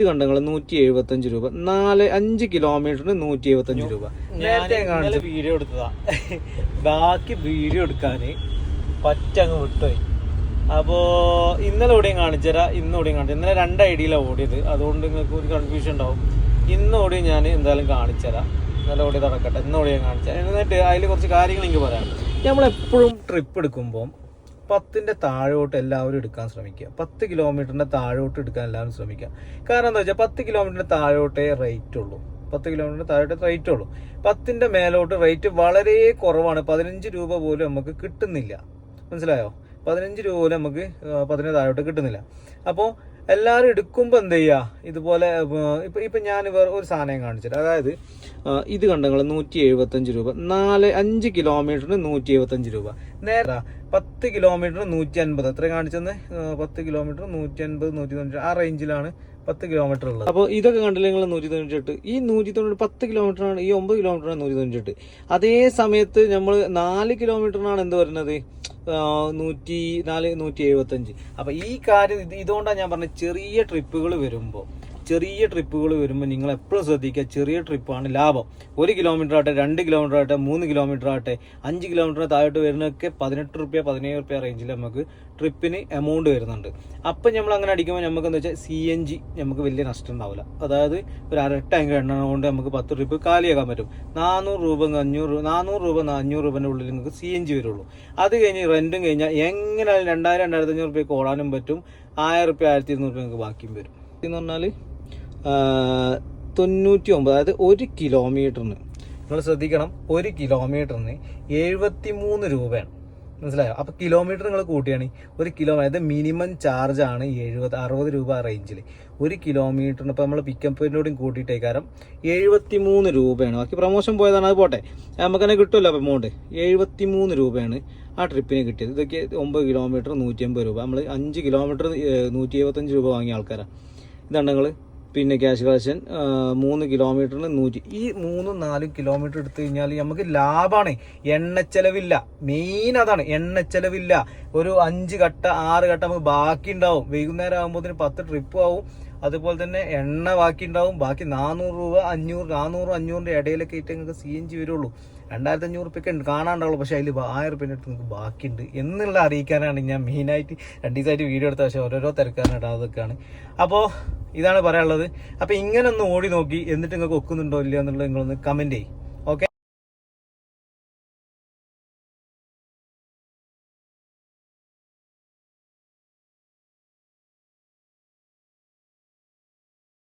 കണ്ടങ്ങൾ 175 രൂപ 5 കിലോമീറ്ററിന് 175 രൂപ. നേരത്തെ വീഡിയോ എടുത്തതാ, ബാക്കി വീഡിയോ എടുക്കാന് പറ്റങ്ങ് വിട്ടുപോയി. അപ്പോ ഇന്നലെ ഓടിയും കാണിച്ചുതരാം, ഇന്ന് ഓടിയും കാണിച്ചു. ഇന്നലെ 2 ഐഡിയിലാണ് ഓടിയത്, അതുകൊണ്ട് നിങ്ങൾക്ക് ഒരു കൺഫ്യൂഷൻ ഉണ്ടാവും. ഇന്ന് ഓടിയും ഞാൻ എന്തായാലും കാണിച്ചുതരാം. ഇന്നലെ ഓടി നടക്കട്ടെ, ഇന്ന് ഓടിയും കാണിച്ചു. എന്നിട്ട് അതിൽ കുറച്ച് കാര്യങ്ങൾ എനിക്ക് പറയാം. നമ്മളെപ്പോഴും ട്രിപ്പ് എടുക്കുമ്പോൾ 10ന്റെ താഴോട്ട് എല്ലാവരും എടുക്കാൻ ശ്രമിക്കുക. 10 കിലോമീറ്ററിന്റെ താഴോട്ട് എടുക്കാൻ എല്ലാവരും ശ്രമിക്കുക. കാരണം എന്താ വെച്ചാൽ 10 കിലോമീറ്ററിന്റെ താഴോട്ടേ റേറ്റ് ഉള്ളൂ. 10 കിലോമീറ്ററിന്റെ താഴോട്ടേ റേറ്റ് ഉള്ളൂ. 10ന്റെ മേലോട്ട് റേറ്റ് വളരെ കുറവാണ്. 15 രൂപ പോലും നമുക്ക് കിട്ടുന്നില്ല. മനസ്സിലായോ? 15 രൂപ പോലും നമുക്ക് 10ന്റെ താഴോട്ട് കിട്ടുന്നില്ല. അപ്പോൾ എല്ലാവരും എടുക്കുമ്പോൾ എന്ത് ചെയ്യുക, ഇതുപോലെ ഇപ്പം ഞാൻ വേറെ ഒരു സാധനം കാണിച്ചിട്ട്, അതായത് ഇത് കണ്ടങ്ങൾ 175 രൂപ 5 കിലോമീറ്ററിന് 175 രൂപ. നേരെ 10 കിലോമീറ്ററിന് 150. എത്ര കാണിച്ചെന്ന്? 10 കിലോമീറ്റർ 150 190 ആ റേഞ്ചിലാണ് 10 കിലോമീറ്റർ ഉള്ളത്. അപ്പോൾ ഇതൊക്കെ കണ്ടില്ല നിങ്ങൾ 198. ഈ 190 10 കിലോമീറ്ററാണ്, ഈ 9 കിലോമീറ്ററാണ് 198. അതേ സമയത്ത് നമ്മൾ 4 കിലോമീറ്ററിനാണ് എന്ത് വരുന്നത്, 175. അപ്പൊ ഈ കാര്യം ഇതുകൊണ്ടാണ് ഞാൻ പറഞ്ഞത്, ചെറിയ ട്രിപ്പുകൾ വരുമ്പോൾ നിങ്ങൾ എപ്പോഴും ശ്രദ്ധിക്കുക. ചെറിയ ട്രിപ്പാണ് ലാഭം. 1 കിലോമീറ്റർ ആട്ടെ, 2 കിലോമീറ്റർ ആട്ടെ, 3 കിലോമീറ്റർ ആട്ടെ, 5 കിലോമീറ്റർ താഴോട്ട് വരുന്നതൊക്കെ 18 രൂപ 17 രൂപ റേഞ്ചിൽ നമുക്ക് ട്രിപ്പിന് എമൗണ്ട് വരുന്നുണ്ട്. അപ്പം നമ്മൾ അങ്ങനെ അടിക്കുമ്പോൾ നമുക്ക് എന്താ വെച്ചാൽ CNG നമുക്ക് വലിയ നഷ്ടം ഉണ്ടാവില്ല. അതായത് ഒരു 1/2 ടാങ്ക് എണ്ണ കൊണ്ട് നമുക്ക് 10 ട്രിപ്പ് കാലിയാക്കാൻ പറ്റും. 400 രൂപ 500 രൂപൻ്റെ ഉള്ളിൽ നിങ്ങൾക്ക് CNG വരുള്ളൂ. അത് കഴിഞ്ഞ് റെന്റും കഴിഞ്ഞാൽ എങ്ങനെയാലും 2000 2500 രൂപയ്ക്ക് ഓടാനും പറ്റും. 1000 രൂപ 1200 രൂപ നിങ്ങൾക്ക് ബാക്കിയും വരും. എന്ന് പറഞ്ഞാൽ 99, അതായത് 1 കിലോമീറ്ററിന് നിങ്ങൾ ശ്രദ്ധിക്കണം, 1 കിലോമീറ്ററിന് 73 രൂപയാണ്. മനസ്സിലായോ? അപ്പോൾ കിലോമീറ്റർ നിങ്ങൾ കൂട്ടിയാണ് 1 കിലോമീറ്റർ, അതായത് മിനിമം ചാർജാണ് 60 രൂപ റേഞ്ചിൽ 1 കിലോമീറ്ററിന്. ഇപ്പോൾ നമ്മൾ പിക്കപ്പിനോടും കൂട്ടിയിട്ടേ കാരണം 73 രൂപയാണ്. ബാക്കി പ്രൊമോഷൻ പോയതാണ്, അത് പോട്ടെ, നമുക്ക് തന്നെ കിട്ടുമല്ലോ എമൗണ്ട്. 73 രൂപയാണ് ആ ട്രിപ്പിന് കിട്ടിയത്. ഇതൊക്കെ 9 കിലോമീറ്റർ 150 രൂപ. നമ്മൾ 5 കിലോമീറ്റർ 175 രൂപ വാങ്ങിയ ആൾക്കാരാണ്. ഇതാണ് നിങ്ങൾ. പിന്നെ ക്യാഷ് കളക്ഷൻ 3 കിലോമീറ്ററിന് 100. ഈ 3-4 കിലോമീറ്റർ എടുത്തു കഴിഞ്ഞാൽ നമുക്ക് ലാഭമാണ്. എണ്ണച്ചെലവില്ല. മെയിൻ അതാണ്, എണ്ണച്ചെലവില്ല. ഒരു 5 കട്ട 6 കട്ട നമുക്ക് ബാക്കി ഉണ്ടാവും. വൈകുന്നേരം ആകുമ്പോൾ 10 ട്രിപ്പ് ആവും. അതുപോലെ തന്നെ എണ്ണ ബാക്കി ഉണ്ടാവും. ബാക്കി 400 രൂപ 500 ഇടയിലൊക്കെ ഇട്ട് നിങ്ങൾക്ക് CNG വരുള്ളൂ. 2500 റുപ്യൊക്കെ കാണാണ്ടാവുള്ളൂ. പക്ഷേ അതിൽ 1000 റുപ്യേൻ്റെ അടുത്ത് നിങ്ങൾക്ക് ബാക്കിയുണ്ട് എന്നുള്ള അറിയിക്കാനാണ് ഞാൻ മെയിനായിട്ട് 2 ദിവസമായിട്ട് വീഡിയോ എടുത്ത. പക്ഷേ ഓരോരോ തിരക്കാനായിട്ട് അതൊക്കെയാണ്. അപ്പോൾ ഇതാണ് പറയാനുള്ളത്. അപ്പോൾ ഇങ്ങനെ ഒന്ന് ഓടി നോക്കി, എന്നിട്ട് നിങ്ങൾക്ക് ഒക്കുന്നുണ്ടോ ഇല്ല എന്നുള്ളത് നിങ്ങളൊന്ന് കമൻറ്റ് ചെയ്യും.